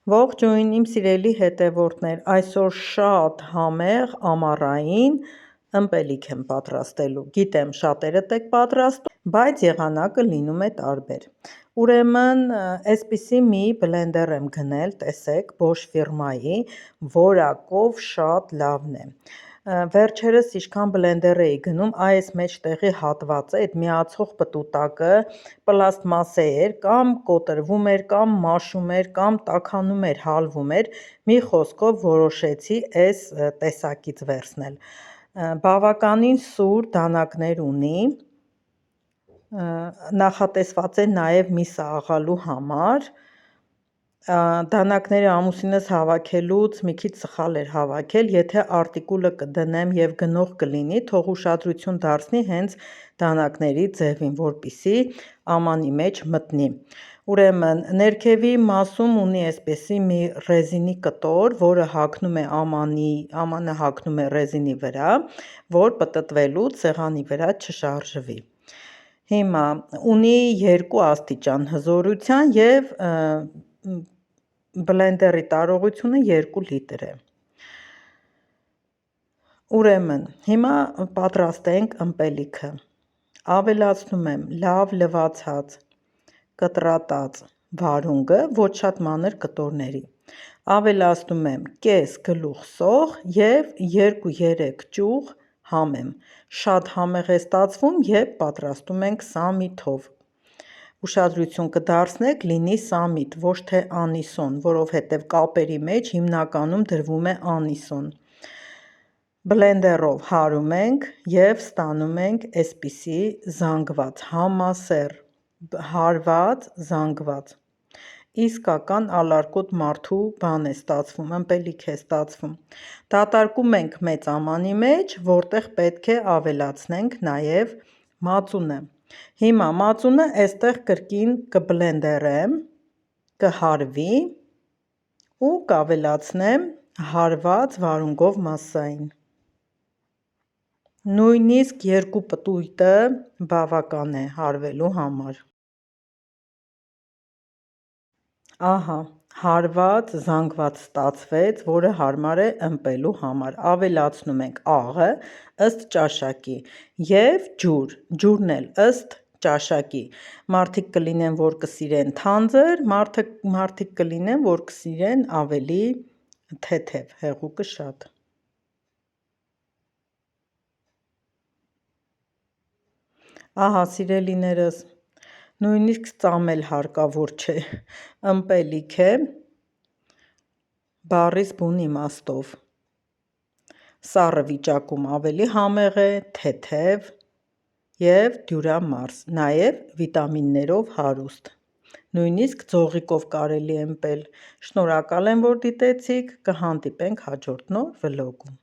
Ողջույն իմ սիրելի հետևորդներ, այսօր շատ համեղ ամառային ըմպելիք եմ պատրաստելու, գիտեմ շատերդ եք պատրաստում, բայց եղանակը լինում է տարբեր, ուրեմն այսպիսի մի բլենդեր եմ գնել, տեսեք, Bosch ֆիրմայի, որակով շատ լավն է, վերջերս ինչքան բլենդեր էի գնում, այս մեջտեղի հատվածը, այդ միացող պտուտակը պլաստմասե էր, կամ կոտրվում էր, կամ մաշում էր, կամ տաքանում էր, հալվում էր, մի խոսքով որոշեցի այս տեսակից վերցնել, բավականին սուր դանակներ ունի, նախատեսված է նաև միսը աղալու համար, դանակները ամուսինս հավաքելուց մի քիչ սխալ էր հավաքել, եթե արտիկուլը կդնեմ և գնող կլինի, թող ուշադրություն դարձնի հենց դանակների ձևին, որպեսզի ամանի մեջ մտնի, ուրեմն ներքևի մասում ունի այսպիսի մի ռեզինի կտոր, որը հագնում է ամանը հագնում է ռեզինի վրա, որ պտտվելուց սեղանի վրա չշարժվի, հիմա ունի 2 աստիճան հզորության և բլենդերի տարողությունը 2 լիտր է, ուրեմն հիմա պատրաստենք ըմպելիքը, ավելացնում եմ լավ լվացած, կտրատած վարունգը, ոչ շատ մանր կտորների, ավելացնում եմ կես գլուխ սող և 2-3 ճյուղ համեմ, շատ համեղ է ստացվում, երբ պատրաստում ենք սամիթով, ուշադրություն կդարձնեք լինի սամիթ, ոչ թե անիսոն, որովհետև կապերի մեջ հիմնականում դրվում է անիսոն, բլենդերով հարում ենք և ստանում ենք այսպիսի զանգված, համասեռ, հարված զանգված, իսկական ալարկոտ մարդու բան է ստացվում, ըմպելիք է ստացվում, դատարկում ենք մեծ ամանի մեջ, որտեղ պետք է ավելացնենք նաև մածունը, հիմա մածունը այստեղ կրկին կբլենդերեմ, կհարվի ու կավելացնեմ հարված վարունգով մասսային, նույնիսկ 2 պտույտը բավական է հարվելու համար, ահա հարված զանգված ստացվեց, որը հարմար է ըմպելու համար, ավելացնում ենք աղը ըստ ճաշակի և ջուր, ջուրն էլ ըստ ճաշակի, մարդիկ կլինեն, որ կսիրեն թանձր, մարդիկ կլինեն, որ կսիրեն ավելի թեթև, հեղուկը շատ, ահա սիրելիներս, նույնիսկ ծամել հարկավոր չէ, ըմպելիք է, բառիս բուն իմաստով, սառը վիճակում ավելի համեղ է, թեթև և դյուրամարս, նաև վիտամիններով հարուստ, նույնիսկ ձողիկով կարելի է ըմպել, շնորհակալ եմ, որ դիտեցիք, կհանդիպենք հաջորդ նոր վլոգում.